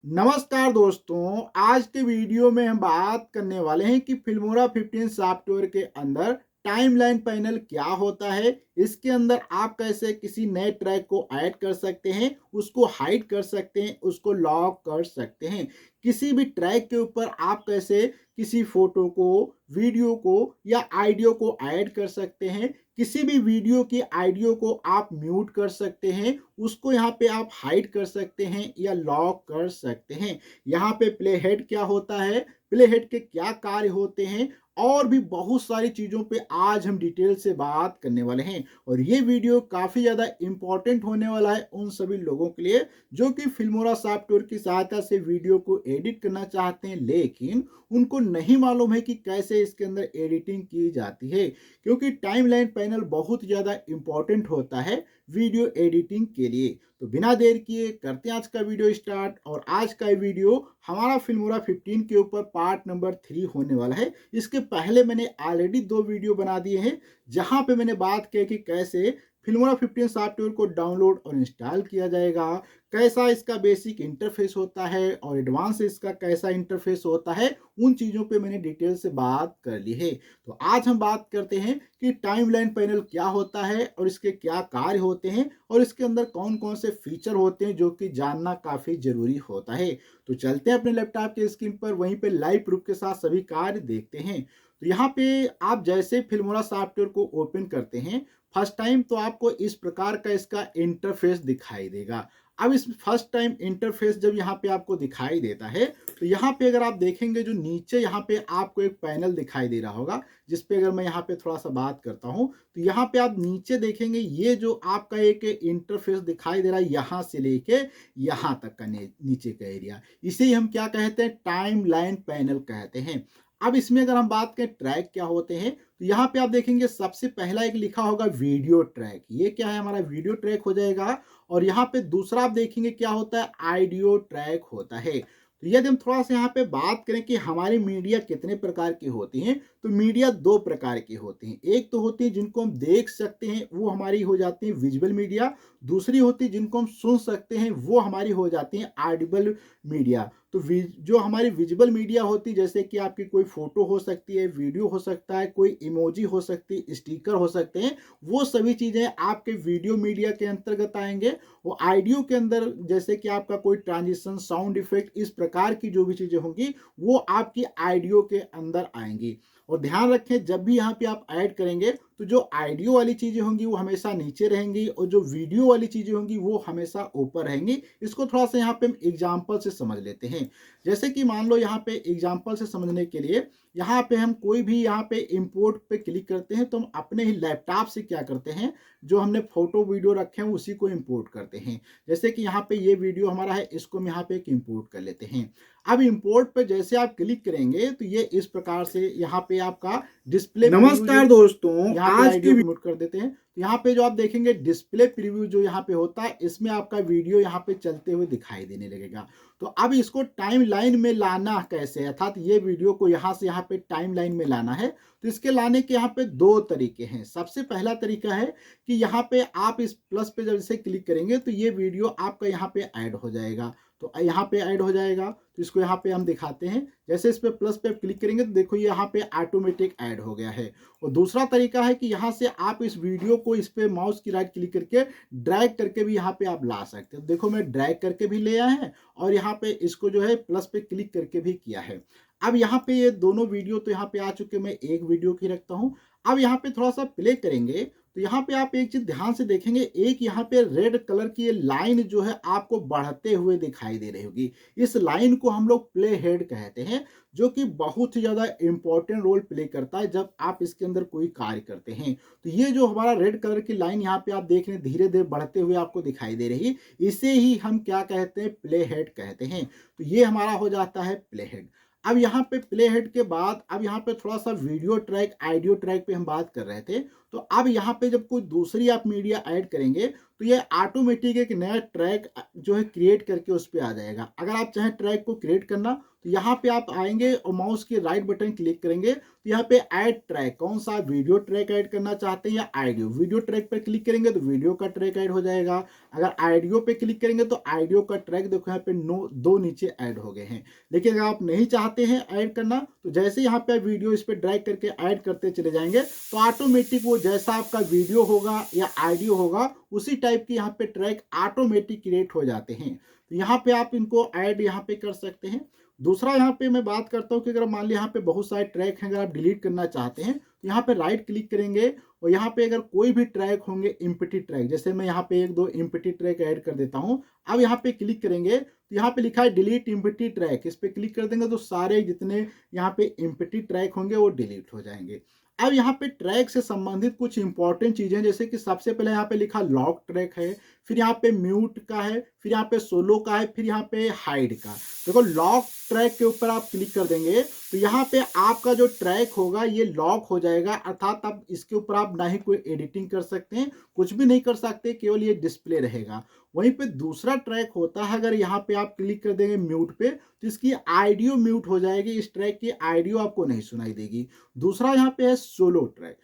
नमस्कार दोस्तों, आज के वीडियो में हम बात करने वाले हैं कि फिल्मोरा 15 सॉफ्टवेयर के अंदर टाइमलाइन पैनल क्या होता है। इसके अंदर आप कैसे किसी नए ट्रैक को ऐड कर सकते हैं, उसको हाइड कर सकते हैं, उसको लॉक कर सकते हैं। किसी भी ट्रैक के ऊपर आप कैसे किसी फोटो को, वीडियो को या ऑडियो को ऐड कर सकते हैं। किसी भी वीडियो की ऑडियो को आप म्यूट कर सकते हैं, उसको यहाँ पे आप हाइड कर सकते हैं या लॉक कर सकते हैं। यहाँ पे प्ले हेड क्या होता है, प्ले हेड के क्या कार्य होते हैं और भी बहुत सारी चीज़ों पे आज हम डिटेल से बात करने वाले हैं। और ये वीडियो काफ़ी ज़्यादा इम्पॉर्टेंट होने वाला है उन सभी लोगों के लिए जो कि फिल्मोरा सॉफ्टवेयर की सहायता से वीडियो को एडिट करना चाहते हैं, लेकिन उनको नहीं मालूम है कि कैसे इसके अंदर एडिटिंग की जाती है। क्योंकि टाइमलाइन पैनल बहुत ज़्यादा इम्पॉर्टेंट होता है वीडियो एडिटिंग के लिए। तो बिना देर किए करते हैं आज का वीडियो स्टार्ट। और आज का वीडियो हमारा फिल्मोरा 15 के ऊपर पार्ट नंबर 3 होने वाला है। इसके पहले मैंने ऑलरेडी 2 वीडियो बना दिए हैं जहां पे मैंने बात की कि कैसे फिल्मोरा 15 सॉफ्टवेयर को डाउनलोड और इंस्टॉल किया जाएगा, कैसा इसका बेसिक इंटरफेस होता है और एडवांस इसका कैसा इंटरफेस होता है। उन चीज़ों पे मैंने डिटेल से बात कर ली है। तो आज हम बात करते हैं कि टाइमलाइन पैनल क्या होता है और इसके क्या कार्य होते हैं और इसके अंदर कौन कौन से फीचर होते हैं जो कि जानना काफ़ी ज़रूरी होता है। तो चलते हैं अपने लैपटॉप के स्क्रीन पर, वहीं पे लाइव प्रूफ के साथ सभी कार्य देखते हैं। तो यहाँ पे आप जैसे फिल्मोरा सॉफ्टवेयर को ओपन करते हैं फर्स्ट टाइम, तो आपको इस प्रकार का इसका इंटरफेस दिखाई देगा। अब इस फर्स्ट टाइम इंटरफेस जब यहाँ पे आपको दिखाई देता है तो यहाँ पे अगर आप देखेंगे जो नीचे यहाँ पे आपको एक पैनल दिखाई दे रहा होगा, जिस पे अगर मैं यहाँ पे थोड़ा सा बात करता हूँ तो यहाँ पे आप नीचे देखेंगे ये जो आपका एक इंटरफेस दिखाई दे रहा है यहाँ से लेके यहाँ तक का नीचे का एरिया, इसे ही हम क्या कहते हैं, टाइम लाइन पैनल कहते हैं। अब इसमें अगर हम बात करें ट्रैक क्या होते हैं तो यहाँ पे आप देखेंगे सबसे पहला एक लिखा होगा वीडियो ट्रैक, ये क्या है, हमारा वीडियो ट्रैक हो जाएगा। और यहाँ पे दूसरा आप देखेंगे क्या होता है, ऑडियो ट्रैक होता है। तो यदि हम थोड़ा सा यहाँ पे बात करें कि हमारी मीडिया कितने प्रकार की होती हैं, तो मीडिया 2 प्रकार की होती हैं। एक तो होती है जिनको हम देख सकते हैं, वो हमारी हो जाती है विजुअल मीडिया। दूसरी होती है जिनको हम सुन सकते हैं, वो हमारी हो जाती है ऑडिबल मीडिया। तो जो हमारी विजुअल मीडिया होती है, जैसे कि आपकी कोई फोटो हो सकती है, वीडियो हो सकता है, कोई इमोजी हो सकती है, स्टिकर हो सकते हैं, वो सभी चीज़ें आपके वीडियो मीडिया के अंतर्गत आएंगे। वो ऑडियो के अंदर जैसे कि आपका कोई ट्रांजिशन, साउंड इफेक्ट, इस प्रकार की जो भी चीज़ें होंगी वो आपकी ऑडियो के अंदर आएंगी। और ध्यान रखें जब भी यहाँ पे आप ऐड करेंगे तो जो ऑडियो वाली चीज़ें होंगी वो हमेशा नीचे रहेंगी और जो वीडियो वाली चीज़ें होंगी वो हमेशा ऊपर रहेंगी। इसको थोड़ा सा यहाँ पे हम एग्जाम्पल से समझ लेते हैं। जैसे कि मान लो यहाँ पे एग्जाम्पल से समझने के लिए यहाँ पे हम कोई भी यहाँ पे इंपोर्ट पे क्लिक करते हैं तो हम अपने ही लैपटॉप से क्या करते हैं, जो हमने फोटो वीडियो रखे हैं उसी को इंपोर्ट करते हैं। जैसे कि यहाँ पे ये वीडियो हमारा है, इसको हम यहाँ पे एक इंपोर्ट कर लेते हैं। अब इंपोर्ट पे जैसे आप क्लिक करेंगे तो ये इस प्रकार से यहाँ पे आपका डिस्प्ले, नमस्कार दोस्तों, यहाँ पे आईडी म्यूट कर देते हैं। तो यहाँ पे जो आप देखेंगे डिस्प्ले प्रीव्यू जो यहाँ पे होता है, इसमें आपका वीडियो यहाँ पे चलते हुए दिखाई देने लगेगा। तो अब इसको टाइम लाइन में लाना कैसे, अर्थात ये वीडियो को यहाँ से यहाँ पे टाइम लाइन में लाना है, तो इसके लाने के यहाँ पे 2 तरीके हैं। सबसे पहला तरीका है कि यहाँ पे आप इस प्लस पे जब से क्लिक करेंगे तो ये वीडियो आपका यहाँ पे ऐड हो जाएगा। तो यहाँ पे ऐड हो जाएगा, तो इसको यहाँ पे हम दिखाते हैं। जैसे इस पे प्लस पे क्लिक करेंगे तो देखो ये यहाँ पे ऑटोमेटिक ऐड हो गया है। और दूसरा तरीका है कि यहाँ से आप इस वीडियो को इस पे माउस की राइट क्लिक करके ड्रैग करके भी यहाँ पे आप ला सकते हो। देखो मैं ड्रैग करके भी ले आया है और यहाँ पे इसको जो है प्लस पे क्लिक करके भी किया है। अब यहाँ पे ये दोनों वीडियो तो यहाँ पे आ चुके, मैं एक वीडियो की रखता हूँ। अब यहाँ पे थोड़ा सा प्ले करेंगे तो यहाँ पे आप एक चीज ध्यान से देखेंगे, एक यहाँ पे रेड कलर की ये लाइन जो है आपको बढ़ते हुए दिखाई दे रही होगी। इस लाइन को हम लोग प्ले हेड कहते हैं, जो कि बहुत ही ज्यादा इंपॉर्टेंट रोल प्ले करता है जब आप इसके अंदर कोई कार्य करते हैं। तो ये जो हमारा रेड कलर की लाइन यहाँ पे आप देख रहे हैं धीरे धीरे बढ़ते हुए आपको दिखाई दे रही, इसे ही हम क्या कहते हैं, प्ले हेड कहते हैं। तो ये हमारा हो जाता है प्ले हेड। अब यहाँ पे प्ले हेड के बाद अब यहाँ पे थोड़ा सा वीडियो ट्रैक, ऑडियो ट्रैक पे हम बात कर रहे थे। तो अब यहाँ पे जब कोई दूसरी आप मीडिया ऐड करेंगे तो ये ऑटोमेटिक एक नया ट्रैक जो है क्रिएट करके उस पर आ जाएगा। अगर आप चाहें ट्रैक को क्रिएट करना तो यहाँ पे आप आएंगे और माउस के राइट बटन क्लिक करेंगे तो यहाँ पे ऐड ट्रैक, कौन सा वीडियो ट्रैक ऐड करना चाहते हैं या ऑडियो, वीडियो ट्रैक पर क्लिक करेंगे तो वीडियो का ट्रैक ऐड हो जाएगा। अगर ऑडियो पे क्लिक करेंगे तो ऑडियो का ट्रैक देखो यहाँ पे दो नीचे ऐड हो गए हैं। लेकिन अगर आप नहीं चाहते हैं ऐड करना तो जैसे यहाँ पे वीडियो इस पर ड्रैग करके ऐड करते चले जाएंगे तो ऑटोमेटिक वो जैसा आपका वीडियो होगा या ऑडियो होगा उसी टाइप के यहाँ पे ट्रैक ऑटोमेटिक क्रिएट हो जाते हैं। तो यहाँ पे आप इनको ऐड यहाँ पे कर सकते हैं। दूसरा यहाँ पे मैं बात करता हूँ कि अगर मान लिया यहाँ पे बहुत सारे ट्रैक हैं, अगर आप डिलीट करना चाहते हैं तो यहाँ पे राइट क्लिक करेंगे और यहाँ पे अगर कोई भी ट्रैक होंगे एम्प्टी ट्रैक, जैसे मैं यहाँ पे एक दो एम्प्टी ट्रैक ऐड कर देता हूँ। अब यहाँ पे क्लिक करेंगे तो यहाँ पे लिखा है डिलीट एम्प्टी ट्रैक, इस पे क्लिक कर देंगे तो सारे जितने यहाँ पे एम्प्टी ट्रैक होंगे वो डिलीट हो जाएंगे। अब यहाँ पे ट्रैक से संबंधित कुछ इंपॉर्टेंट चीजें, जैसे कि सबसे पहले यहाँ पे लिखा लॉक ट्रैक है, फिर यहाँ पे म्यूट का है, फिर यहाँ पे सोलो का है, फिर यहाँ पे हाइड का। देखो लॉक ट्रैक के ऊपर आप क्लिक कर देंगे तो यहाँ पे आपका जो ट्रैक होगा ये लॉक हो जाएगा, अर्थात अब इसके ऊपर आप ना ही कोई एडिटिंग कर सकते हैं, कुछ भी नहीं कर सकते, केवल ये डिस्प्ले रहेगा। वहीं पे दूसरा ट्रैक होता है, अगर यहाँ पे आप क्लिक कर देंगे म्यूट पे तो इसकी ऑडियो म्यूट हो जाएगी, इस ट्रैक की ऑडियो आपको नहीं सुनाई देगी। दूसरा यहाँ पे है सोलो ट्रैक।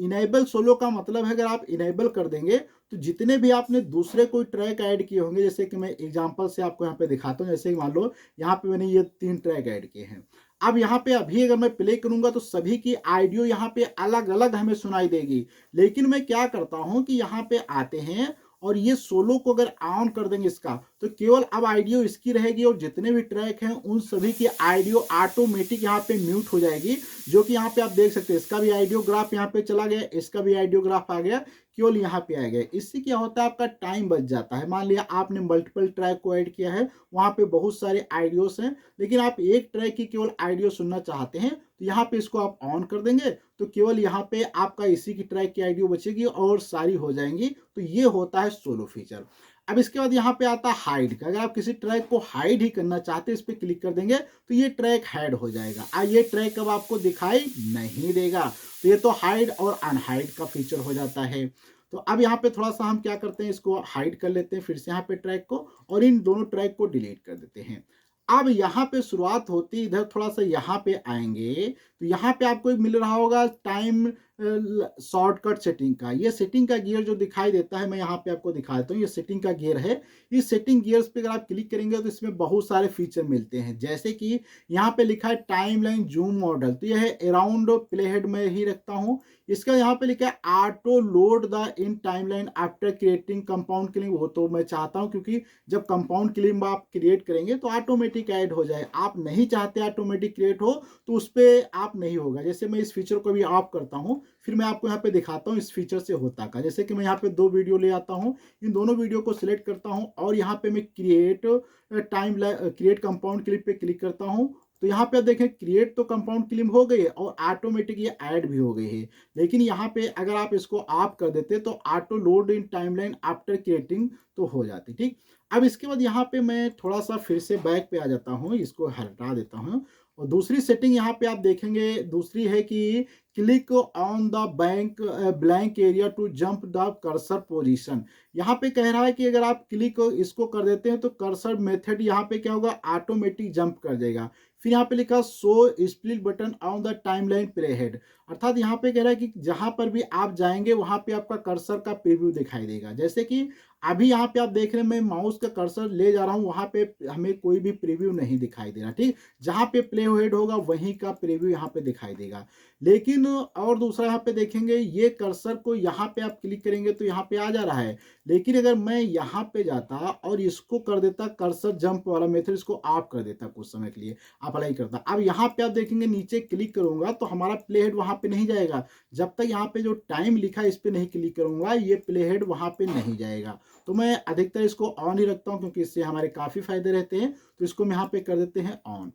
इनेबल सोलो का मतलब है अगर आप इनेबल कर देंगे तो जितने भी आपने दूसरे कोई ट्रैक ऐड किए होंगे, जैसे कि मैं एग्जांपल से आपको यहाँ पे दिखाता हूँ, जैसे कि मान लो यहाँ पे मैंने ये 3 ट्रैक ऐड किए हैं। अब यहाँ पे अभी अगर मैं प्ले करूंगा तो सभी की ऑडियो यहाँ पे अलग अलग हमें सुनाई देगी। लेकिन मैं क्या करता हूँ कि यहाँ पे आते हैं और ये सोलो को अगर ऑन कर देंगे इसका तो केवल अब ऑडियो इसकी रहेगी और जितने भी ट्रैक हैं उन सभी की ऑडियो ऑटोमेटिक यहाँ पे म्यूट हो जाएगी, जो कि यहाँ पे आप देख सकते हैं इसका भी ऑडियो ग्राफ यहाँ पे चला गया, इसका भी ऑडियो ग्राफ आ गया, केवल यहाँ पे आ गया। इससे क्या होता है आपका टाइम बच जाता है। मान लिया आपने मल्टीपल ट्रैक को ऐड किया है, वहां पे बहुत सारे ऑडियोस हैं, लेकिन आप एक ट्रैक की केवल ऑडियो सुनना चाहते हैं तो यहाँ पे इसको आप ऑन कर देंगे तो केवल यहाँ पे आपका इसी की ट्रैक की ऑडियो बचेगी और सारी हो जाएंगी। तो ये होता है सोलो फीचर। अब इसके बाद यहाँ पे आता है हाइड का। अगर आप किसी ट्रैक को हाइड ही करना चाहते हैं, इस पर क्लिक कर देंगे तो ये ट्रैक हाइड हो जाएगा। ये ट्रैक अब आपको दिखाई नहीं देगा। तो ये तो हाइड और अनहाइड का फीचर हो जाता है। तो अब यहाँ पे थोड़ा सा हम क्या करते हैं, इसको हाइड कर लेते हैं फिर से यहाँ पे ट्रैक को और इन दोनों ट्रैक को डिलीट कर देते हैं। अब यहाँ पे शुरुआत होती, इधर थोड़ा सा यहाँ पे आएंगे तो यहाँ पे आपको मिल रहा होगा टाइम शॉर्टकट सेटिंग का। ये सेटिंग का गियर जो दिखाई देता है, मैं यहाँ पे आपको दिखा देता हूँ, ये सेटिंग का गियर है। इस सेटिंग गियर्स पे अगर आप क्लिक करेंगे तो इसमें बहुत सारे फीचर मिलते हैं, जैसे कि यहाँ पे लिखा है टाइमलाइन जूम मॉडल, तो यह है अराउंड प्ले हेड में ही रखता हूँ। इसका यहाँ पे लिखा है auto load the in timeline after creating compound clip, वो तो मैं चाहता हूँ क्योंकि जब कंपाउंड क्लिप आप क्रिएट करेंगे तो ऑटोमेटिक ऐड हो जाए। आप नहीं चाहते ऑटोमेटिक क्रिएट हो तो उस पर आप नहीं होगा। जैसे मैं इस फीचर को भी ऑफ करता हूँ, फिर मैं आपको यहाँ पे दिखाता हूँ इस फीचर से होता का। जैसे कि मैं यहाँ पे 2 वीडियो ले आता हूँ, इन दोनों वीडियो को सिलेक्ट करता हूँ और यहाँ पे मैं क्रिएट कंपाउंड क्लिप पे क्लिक करता हूँ। तो यहाँ पे आप देखें क्रिएट तो कंपाउंड क्लिप हो गई है और ऑटोमेटिक ये ऐड भी हो गई है। लेकिन यहाँ पे अगर आप इसको ऑफ कर देते तो auto load in timeline after creating तो हो जाती। ठीक, अब इसके बाद यहाँ पे मैं थोड़ा सा फिर से बैक पे आ जाता हूँ, इसको हटा देता हूँ और दूसरी सेटिंग यहाँ पे आप देखेंगे, दूसरी है कि click on the blank area to jump the cursor position. यहाँ पे कह रहा है कि अगर आप क्लिक इसको कर देते हैं तो कर्सर मेथड यहाँ पे क्या होगा, ऑटोमेटिक जंप कर जाएगा। फिर यहाँ पे लिखा so split button on the timeline play head, अर्थात यहाँ पे कह रहा है कि जहां पर भी आप जाएंगे वहां पे आपका कर्सर का प्रीव्यू दिखाई देगा। जैसे कि अभी यहाँ पे आप देख रहे हैं मैं माउस का कर्सर ले जा रहा हूँ, वहां पे हमें कोई भी प्रीव्यू नहीं दिखाई दे रहा। ठीक, जहां पे प्ले हेड होगा वहीं का प्रीव्यू यहाँ पे दिखाई देगा। लेकिन और दूसरा यहाँ पे देखेंगे, ये कर्सर को यहाँ पे आप क्लिक करेंगे तो यहाँ पे आ जा रहा है, लेकिन अगर मैं यहाँ पे जाता और इसको कर देता कर्सर जंप वाला मेथड, इसको ऑफ कर देता कुछ समय के लिए, अप्लाई करता। अब यहाँ पे आप देखेंगे नीचे क्लिक करूंगा तो हमारा प्ले हेड वहां पे नहीं जाएगा, जब तक यहाँ पे जो टाइम लिखा है इस पे नहीं क्लिक करूंगा ये प्ले हेड वहां पे नहीं जाएगा। तो मैं अधिकतर इसको ऑन ही रखता हूँ क्योंकि इससे हमारे काफी फायदे रहते हैं। तो इसको हम यहाँ पे कर देते हैं ऑन।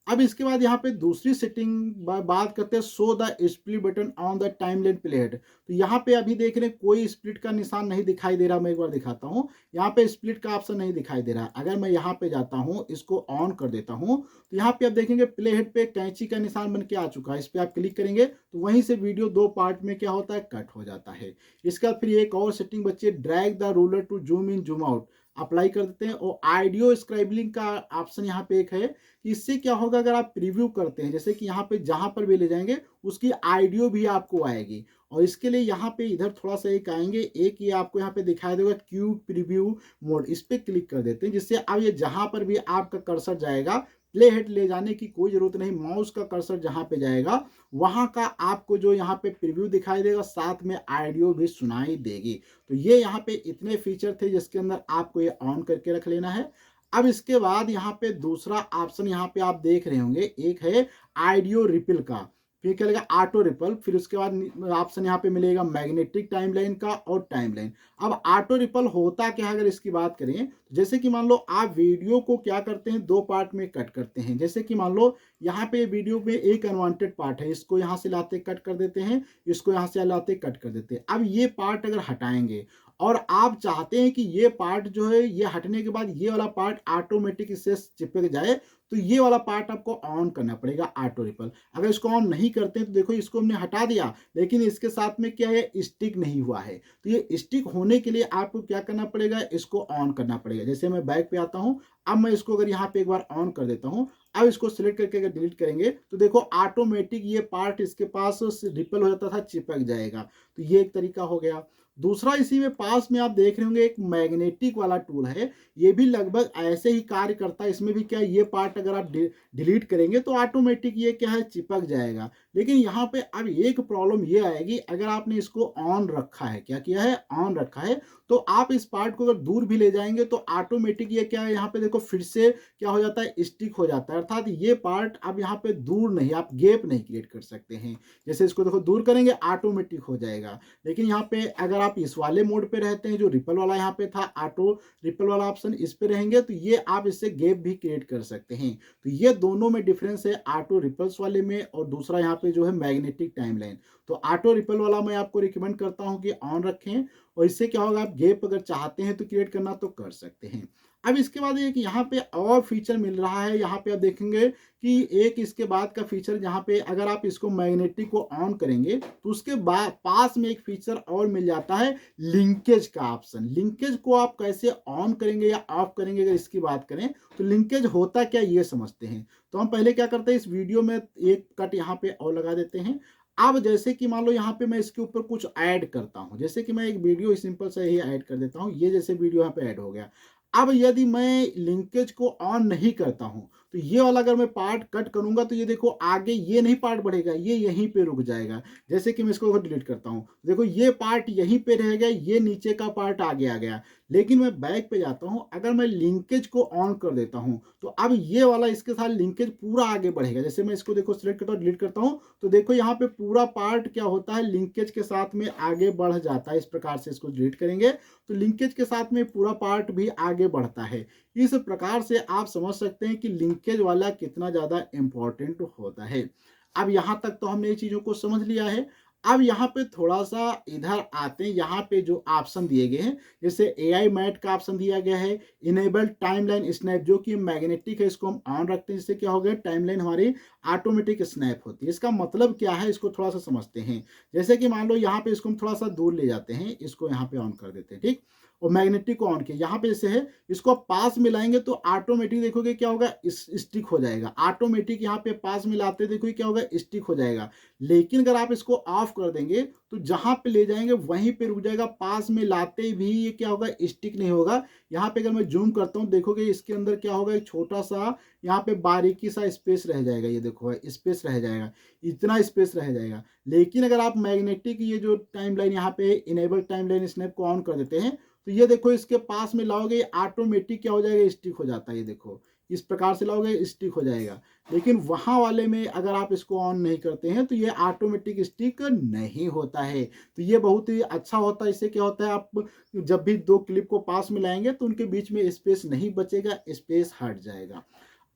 अब इसके बाद यहाँ पे दूसरी सेटिंग बात करते हैं, show the split button on the timeline प्लेहेड। तो यहाँ पे अभी देख रहे हैं कोई स्प्लिट का निशान नहीं दिखाई दे रहा। मैं एक बार दिखाता हूँ, यहाँ पे स्प्लिट का ऑप्शन नहीं दिखाई दे रहा। अगर मैं यहाँ पे जाता हूँ, इसको ऑन कर देता हूँ, तो यहाँ पे आप देखेंगे प्लेहेड पे कैंची का निशान बन के आ चुका है। इस पर आप क्लिक करेंगे तो वहीं से वीडियो दो पार्ट में क्या होता है, कट हो जाता है। इसके बाद फिर एक और सेटिंग बची है, drag the ruler to zoom in zoom out. Apply कर देते हैं और ऑडियो स्क्राइबलिंग का ऑप्शन यहाँ पे एक है। इससे क्या होगा, अगर आप प्रीव्यू करते हैं, जैसे कि यहाँ पे जहां पर भी ले जाएंगे उसकी ऑडियो भी आपको आएगी। और इसके लिए यहाँ पे इधर थोड़ा सा एक आएंगे, एक ये आपको यहाँ पे दिखाई देगा क्यू प्रीव्यू मोड, इस पे क्लिक कर देते हैं, जिससे अब ये जहां पर भी आपका कर्सर जाएगा, प्ले हेड ले जाने की कोई जरूरत नहीं। माउस का कर्सर जहां पे जाएगा वहां का आपको जो यहाँ पे प्रीव्यू दिखाई देगा, साथ में ऑडियो भी सुनाई देगी। तो ये यहाँ पे इतने फीचर थे जिसके अंदर आपको ये ऑन करके रख लेना है। अब इसके बाद यहाँ पे दूसरा ऑप्शन यहाँ पे आप देख रहे होंगे, एक है ऑडियो रिपल का, फिर क्या लगेगा ऑटो रिपल, फिर उसके बाद ऑप्शन यहाँ पे मिलेगा मैग्नेटिक टाइमलाइन का और टाइमलाइन। अब ऑटो रिपल होता क्या है, अगर इसकी बात करें, जैसे कि मान लो आप वीडियो को क्या करते हैं, दो पार्ट में कट करते हैं। जैसे कि मान लो यहाँ पे वीडियो में एक अनवांटेड पार्ट है, इसको यहाँ से लाते कट कर देते हैं, इसको यहाँ से लाते कट कर देते हैं। अब ये पार्ट अगर हटाएंगे और आप चाहते हैं कि ये पार्ट जो है ये हटने के बाद ये वाला पार्ट ऑटोमेटिक इससे चिपक जाए, तो ये वाला पार्ट आपको ऑन करना पड़ेगा, ऑटो रिपल। अगर इसको ऑन नहीं करते हैं तो देखो इसको हमने हटा दिया, लेकिन इसके साथ में क्या है, स्टिक नहीं हुआ है। तो ये स्टिक होने के लिए आपको क्या करना पड़ेगा, इसको ऑन करना पड़ेगा। जैसे मैं बैक पे आता हूं, अब मैं इसको अगर यहाँ पे एक बार ऑन कर देता हूं, अब इसको सिलेक्ट करके अगर डिलीट करेंगे तो देखो ऑटोमेटिक ये पार्ट इसके पास रिपल हो जाता था, चिपक जाएगा। तो ये एक तरीका हो गया। दूसरा इसी में पास में आप देख रहे होंगे एक मैग्नेटिक वाला टूल है, ये भी लगभग ऐसे ही कार्य करता है। इसमें भी क्या है, ये पार्ट अगर आप डिलीट करेंगे तो ऑटोमेटिक ये क्या है, चिपक जाएगा। लेकिन यहाँ पे अब एक प्रॉब्लम ये आएगी, अगर आपने इसको ऑन रखा है, क्या किया है, ऑन रखा है, तो आप इस पार्ट को अगर दूर भी ले जाएंगे तो ऑटोमेटिक ये क्या है, यहाँ पे देखो फिर से क्या हो जाता है, स्टिक हो जाता है। अर्थात ये पार्ट अब यहाँ पे दूर नहीं, आप गैप नहीं क्रिएट कर सकते हैं। जैसे इसको देखो दूर करेंगे ऑटोमेटिक हो जाएगा। लेकिन यहाँ पे अगर आप इस वाले मोड पे रहते हैं, जो रिपल वाला यहाँ पे था, ऑटो रिपल वाला ऑप्शन, इस पे रहेंगे तो ये आप इससे गैप भी क्रिएट कर सकते हैं। तो ये दोनों में डिफरेंस है, ऑटो रिपल्स वाले में और दूसरा यहाँ पे जो है मैग्नेटिक टाइमलाइन। तो ऑटो रिपल वाला मैं आपको रिकमेंड करता हूँ कि ऑन रखें, और इससे क्या होगा, आप गैप अगर चाहते हैं तो क्रिएट करना तो कर सकते हैं। अब इसके बाद एक यहाँ पे और फीचर मिल रहा है, यहाँ पे आप देखेंगे कि एक इसके बाद का फीचर, यहाँ पे अगर आप इसको मैग्नेटिक को ऑन करेंगे तो उसके बाद पास में एक फीचर और मिल जाता है, लिंकेज का ऑप्शन। लिंकेज को आप कैसे ऑन करेंगे या ऑफ करेंगे, अगर इसकी बात करें तो लिंकेज होता क्या, ये समझते हैं। तो हम पहले क्या करते हैं, इस वीडियो में एक कट यहाँ पे और लगा देते हैं। अब जैसे कि मान लो यहाँ पे मैं इसके ऊपर कुछ ऐड करता हूँ, जैसे कि मैं एक वीडियो सिंपल से ही ऐड कर देता हूँ, ये जैसे वीडियो यहाँ पे ऐड हो गया। अब यदि मैं लिंकेज को ऑन नहीं करता हूं तो ये वाला अगर मैं पार्ट कट करूंगा तो ये देखो आगे ये नहीं पार्ट बढ़ेगा, ये यहीं पे रुक जाएगा। जैसे कि मैं इसको डिलीट करता हूं, देखो ये पार्ट यहीं पे रह गया, ये नीचे का पार्ट आगे आ गया। लेकिन मैं बैक पे जाता हूं, अगर मैं लिंकेज को ऑन कर देता हूं तो अब ये वाला इसके साथ लिंकेज पूरा आगे बढ़ेगा। जैसे मैं इसको देखो सिलेक्ट करता हूं, डिलीट करता हूं, तो देखो यहाँ पे पूरा पार्ट क्या होता है, लिंकेज के साथ में आगे बढ़ जाता है। इस प्रकार से इसको डिलीट करेंगे तो लिंकेज के साथ में पूरा पार्ट भी आगे बढ़ता है। इस प्रकार से आप समझ सकते हैं कि लिंकेज वाला कितना ज्यादा इंपॉर्टेंट होता है। अब यहां तक तो हमने ये चीजों को समझ लिया है। अब यहाँ पे थोड़ा सा इधर आते हैं, यहाँ पे जो ऑप्शन दिए गए हैं, जैसे AI मैट का ऑप्शन दिया गया है, इनेबल टाइमलाइन स्नैप, जो कि मैग्नेटिक है, इसको हम ऑन रखते हैं, जिससे क्या हो गया, टाइमलाइन हमारी ऑटोमेटिक स्नैप होती है। इसका मतलब क्या है, इसको थोड़ा सा समझते हैं। जैसे कि मान लो यहाँ पे इसको हम थोड़ा सा दूर ले जाते हैं, इसको यहाँ पे ऑन कर देते हैं, ठीक, और मैग्नेटिक को ऑन किया, यहाँ पे जैसे है, इसको पास मिलाएंगे तो ऑटोमेटिक देखोगे क्या होगा, स्टिक हो जाएगा। ऑटोमेटिक यहाँ पे पास मिलाते देखोगे क्या होगा, स्टिक हो जाएगा। लेकिन अगर आप इसको ऑफ कर देंगे तो जहां पे ले जाएंगे वहीं पे रुक जाएगा, पास में लाते भी ये क्या होगा, स्टिक नहीं होगा। यहाँ पे अगर मैं जूम करता हूँ, देखोगे इसके अंदर क्या होगा, एक छोटा सा यहाँ पे बारीकी सा स्पेस रह जाएगा, ये देखो स्पेस रह जाएगा, इतना स्पेस रह जाएगा। लेकिन अगर आप मैग्नेटिक ये जो टाइमलाइन यहाँ पे इनेबल टाइमलाइन स्नैप को ऑन कर देते हैं तो ये देखो इसके पास में लाओगे, ऑटोमेटिक क्या हो जाएगा, स्टिक हो जाता है। ये देखो इस प्रकार से लाओगे, स्टिक हो जाएगा। लेकिन वहां वाले में अगर आप इसको ऑन नहीं करते हैं तो ये ऑटोमेटिक स्टिक नहीं होता है। तो ये बहुत ही अच्छा होता है। इससे क्या होता है, आप जब भी दो क्लिप को पास में लाएंगे तो उनके बीच में स्पेस नहीं बचेगा, स्पेस हट जाएगा।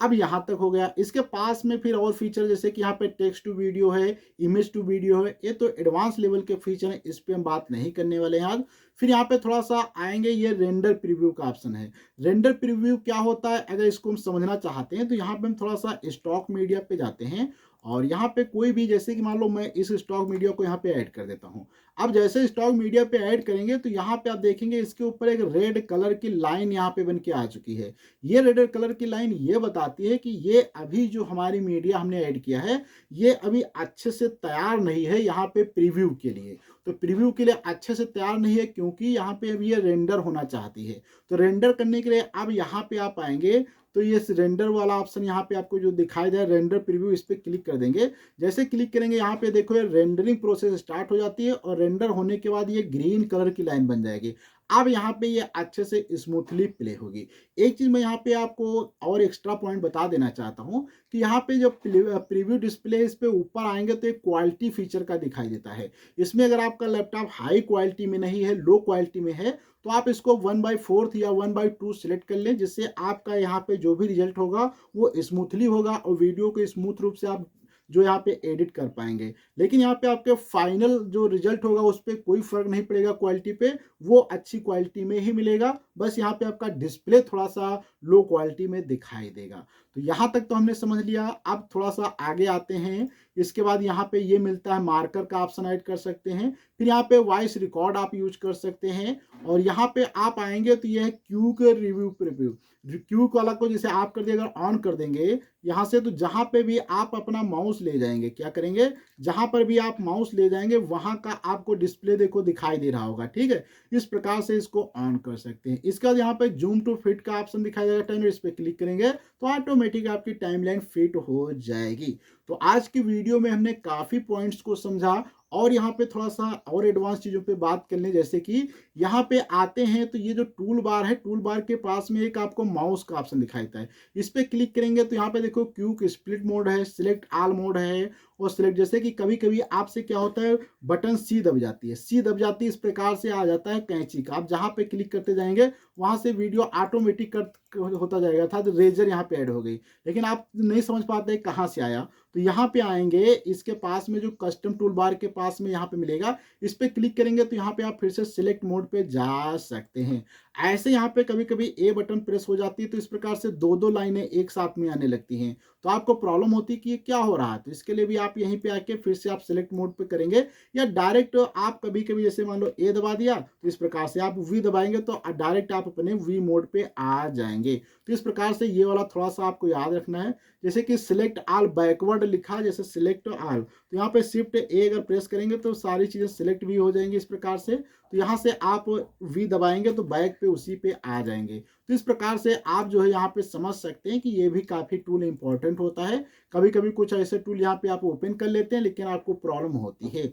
अब यहाँ तक हो गया। इसके पास में फिर और फीचर जैसे कि यहाँ पे टेक्स्ट टू वीडियो है, इमेज टू वीडियो है, ये तो एडवांस लेवल के फीचर हैं, इस पे हम बात नहीं करने वाले हैं आज। फिर यहाँ पे थोड़ा सा आएंगे, ये रेंडर प्रीव्यू का ऑप्शन है। रेंडर प्रीव्यू क्या होता है, अगर इसको हम समझना चाहते हैं तो यहाँ पे हम थोड़ा सा स्टॉक मीडिया पे जाते हैं और यहाँ पे कोई भी, जैसे कि मान लो मैं इस स्टॉक मीडिया को यहाँ पे ऐड कर देता हूँ। अब जैसे स्टॉक मीडिया पे ऐड करेंगे तो यहाँ पे आप देखेंगे इसके ऊपर एक रेड कलर की लाइन यहाँ पे बन के आ चुकी है। ये रेड कलर की लाइन ये बताती है कि ये अभी जो हमारी मीडिया हमने ऐड किया है ये अभी अच्छे से तैयार नहीं है यहाँ पे प्रीव्यू के लिए। तो प्रीव्यू के लिए अच्छे से तैयार नहीं है क्योंकि यहाँ पे अभी ये रेंडर होना चाहती है। तो रेंडर करने के लिए अब यहाँ पे आप आएंगे तो ये रेंडर वाला ऑप्शन यहाँ पे आपको जो दिखाई दे रेंडर प्रीव्यू, इस पे क्लिक कर देंगे। जैसे क्लिक करेंगे यहाँ पे देखो ये रेंडरिंग प्रोसेस स्टार्ट हो जाती है और रेंडर होने के बाद ये ग्रीन कलर की लाइन बन जाएगी। अब यहाँ पे ये अच्छे से स्मूथली प्ले होगी। एक चीज मैं यहाँ पे आपको और एक्स्ट्रा पॉइंट बता देना चाहता हूँ कि यहाँ पे जो प्रीव्यू डिस्प्ले है इस पे ऊपर आएंगे तो एक क्वालिटी फीचर का दिखाई देता है। इसमें अगर आपका लैपटॉप हाई क्वालिटी में नहीं है, लो क्वालिटी में है, तो आप इसको 1/4 या 1/2 सिलेक्ट कर लें, जिससे आपका यहाँ पे जो भी रिजल्ट होगा वो स्मूथली होगा और वीडियो को स्मूथ रूप से आप जो यहाँ पे एडिट कर पाएंगे। लेकिन यहाँ पे आपके फाइनल जो रिजल्ट होगा उस पर कोई फर्क नहीं पड़ेगा क्वालिटी पे, वो अच्छी क्वालिटी में ही मिलेगा। बस यहाँ पे आपका डिस्प्ले थोड़ा सा लो क्वालिटी में दिखाई देगा। तो यहाँ तक तो हमने समझ लिया। अब थोड़ा सा आगे आते हैं। इसके बाद यहाँ पे ये मिलता है मार्कर का ऑप्शन ऐड कर सकते हैं। फिर यहाँ पे वॉइस रिकॉर्ड आप यूज कर सकते हैं और यहाँ पे आप आएंगे तो ये है क्यू के रिव्यू प्रीव्यू। क्यू वाला को जैसे आप कर दिए, अगर ऑन कर देंगे यहाँ से, तो जहां पे भी आप अपना माउस ले जाएंगे, क्या करेंगे, जहां पर भी आप माउस ले जाएंगे वहां का आपको डिस्प्ले देखो दिखाई दे रहा होगा। ठीक है, इस प्रकार से इसको ऑन कर सकते हैं। इसके बाद यहाँ पे जूम टू फिट का ऑप्शन दिखाई देगा टाइमलाइन, इस पे क्लिक करेंगे तो ऑटोमेटिक आपकी टाइमलाइन फिट हो जाएगी। तो आज की वीडियो में हमने काफी पॉइंट्स को समझा और यहाँ पे थोड़ा सा और एडवांस चीजों पे बात कर लें। जैसे कि यहाँ पे आते हैं तो ये जो टूल बार है, टूल बार के पास में एक आपको माउस का ऑप्शन दिखाई देता है। इस पे क्लिक करेंगे तो यहाँ पे देखो क्यूक स्प्लिट मोड है, सिलेक्ट ऑल मोड है और सिलेक्ट, जैसे कि कभी कभी आपसे क्या होता है बटन सी दब जाती है, सी दब जाती है, इस प्रकार से आ जाता है कैंची का। आप जहाँ पे क्लिक करते जाएंगे वहां से वीडियो ऑटोमेटिक कट होता जाएगा था, तो रेजर यहाँ पे ऐड हो गई, लेकिन आप नहीं समझ पाते कहाँ से आया। तो यहाँ पे आएंगे, इसके पास में जो कस्टम टूल बार के पास में यहाँ पे मिलेगा, इस पे क्लिक करेंगे तो यहाँ पे आप फिर से सिलेक्ट मोड पे जा सकते हैं। ऐसे यहाँ पे कभी कभी ए बटन प्रेस हो जाती है तो इस प्रकार से दो दो लाइनें एक साथ में आने लगती हैं, तो आपको प्रॉब्लम होती है कि ये क्या हो रहा है। तो इसके लिए भी आप यहीं पे आके फिर से आप सिलेक्ट मोड पे करेंगे, या डायरेक्ट आप कभी कभी जैसे मान लो ए दबा दिया तो इस प्रकार से आप वी दबाएंगे तो डायरेक्ट आप अपने वी मोड पे आ जाएंगे। तो इस प्रकार से ये वाला थोड़ा सा आपको याद रखना है। जैसे कि सिलेक्ट ऑल बैकवर्ड लिखा है, जैसे सिलेक्ट ऑल, तो यहाँ पे शिफ्ट ए अगर प्रेस करेंगे तो सारी चीजें सिलेक्ट भी हो जाएंगी इस प्रकार से। तो यहाँ से आप वी दबाएंगे तो बैक पे उसी पे आ जाएंगे। तो इस प्रकार से आप जो है यहाँ पे समझ सकते हैं कि ये भी काफी टूल इंपॉर्टेंट होता है। कभी कभी कुछ ऐसे टूल यहाँ पे आप ओपन कर लेते हैं लेकिन आपको प्रॉब्लम होती है।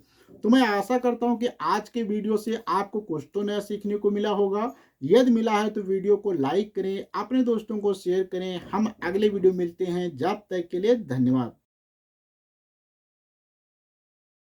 तो मैं आशा करता हूँ कि आज के वीडियो से आपको कुछ तो नया सीखने को मिला होगा। यदि मिला है तो वीडियो को लाइक करें, अपने दोस्तों को शेयर करें। हम अगले वीडियो मिलते हैं, जब तक के लिए धन्यवाद।